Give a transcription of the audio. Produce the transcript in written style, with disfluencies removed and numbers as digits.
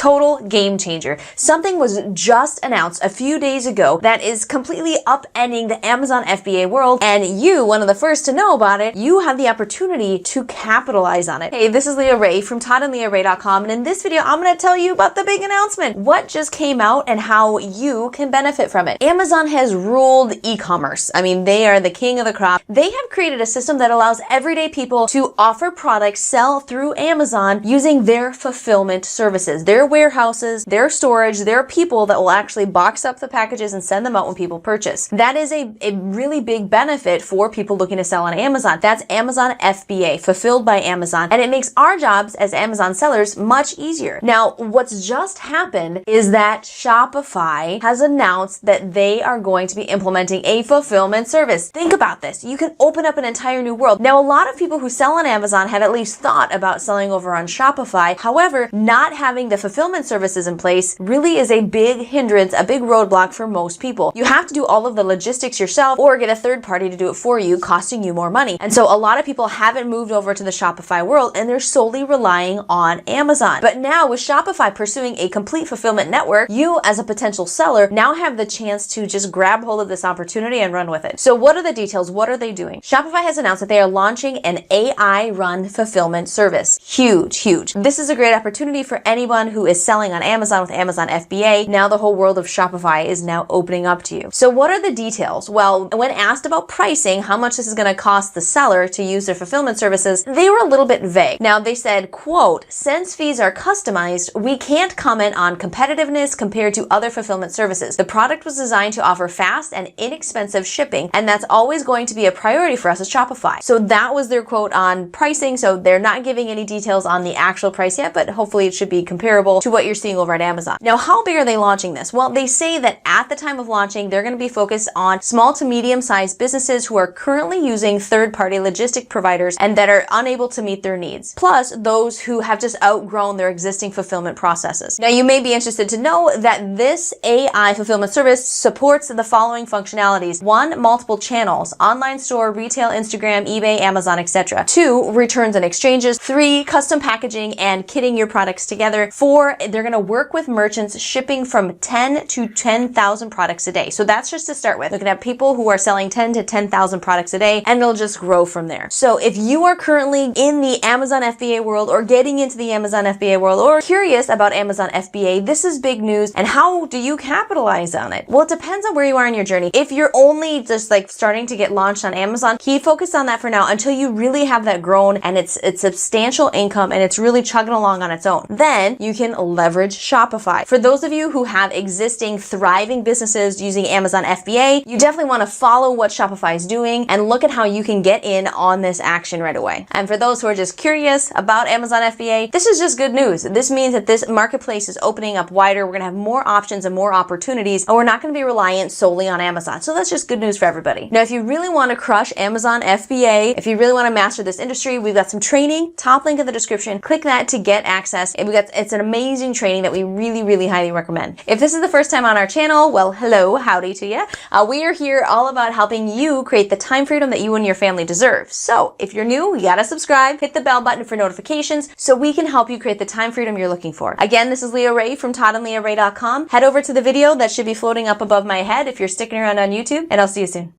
Total game changer. Something was just announced a few days ago that is completely upending the Amazon FBA world, and you, one of the first to know about it, you have the opportunity to capitalize on it. Hey, this is Leah Ray from ToddandLeahRay.com, and in this video, I'm going to tell you about the big announcement, what just came out and how you can benefit from it. Amazon has ruled e-commerce. I mean, they are the king of the crop. They have created a system that allows everyday people to offer products, sell through Amazon using their fulfillment services, their warehouses, their storage, their people that will actually box up the packages and send them out when people purchase. That is a really big benefit for people looking to sell on Amazon. That's Amazon FBA, fulfilled by Amazon, and it makes our jobs as Amazon sellers much easier. Now, what's just happened is that Shopify has announced that they are going to be implementing a fulfillment service. Think about this. You can open up an entire new world. Now, a lot of people who sell on Amazon have at least thought about selling over on Shopify. However, not having the fulfillment services in place really is a big hindrance, a big roadblock for most people. You have to do all of the logistics yourself or get a third party to do it for you, costing you more money. And so a lot of people haven't moved over to the Shopify world and they're solely relying on Amazon. But now with Shopify pursuing a complete fulfillment network, you as a potential seller now have the chance to just grab hold of this opportunity and run with it. So what are the details? What are they doing? Shopify has announced that they are launching an AI-run fulfillment service. Huge, huge. This is a great opportunity for anyone who is selling on Amazon with Amazon FBA. Now the whole world of Shopify is now opening up to you. So what are the details? Well, when asked about pricing, how much this is going to cost the seller to use their fulfillment services, they were a little bit vague. Now they said, quote, "Since fees are customized, we can't comment on competitiveness compared to other fulfillment services. The product was designed to offer fast and inexpensive shipping, and that's always going to be a priority for us at Shopify." So that was their quote on pricing. So they're not giving any details on the actual price yet, but hopefully it should be comparable to what you're seeing over at Amazon. Now, how big are they launching this? Well, they say that at the time of launching, they're going to be focused on small to medium-sized businesses who are currently using third-party logistic providers and that are unable to meet their needs, plus those who have just outgrown their existing fulfillment processes. Now, you may be interested to know that this AI fulfillment service supports the following functionalities. 1, multiple channels, online store, retail, Instagram, eBay, Amazon, etc. 2, returns and exchanges. 3, custom packaging and kitting your products together. 4, they're going to work with merchants shipping from 10 to 10,000 products a day. So that's just to start with. They're going to have people who are selling 10 to 10,000 products a day, and it'll just grow from there. So if you are currently in the Amazon FBA world or getting into the Amazon FBA world or curious about Amazon FBA, this is big news. And how do you capitalize on it? Well, it depends on where you are in your journey. If you're only just like starting to get launched on Amazon, keep focused on that for now until you really have that grown and it's substantial income and it's really chugging along on its own. Then you can leverage Shopify. For those of you who have existing thriving businesses using Amazon FBA, you definitely want to follow what Shopify is doing and look at how you can get in on this action right away. And for those who are just curious about Amazon FBA, this is just good news. This means that this marketplace is opening up wider. We're going to have more options and more opportunities, and we're not going to be reliant solely on Amazon. So that's just good news for everybody. Now, if you really want to crush Amazon FBA, if you really want to master this industry, we've got some training, top link in the description. Click that to get access. And it's an amazing training that we really, really highly recommend. If this is the first time on our channel, well, hello, howdy to you. We are here all about helping you create the time freedom that you and your family deserve. So if you're new, you gotta subscribe, hit the bell button for notifications so we can help you create the time freedom you're looking for. Again, this is Leah Ray from ToddandLeahRay.com. Head over to the video that should be floating up above my head if you're sticking around on YouTube, and I'll see you soon.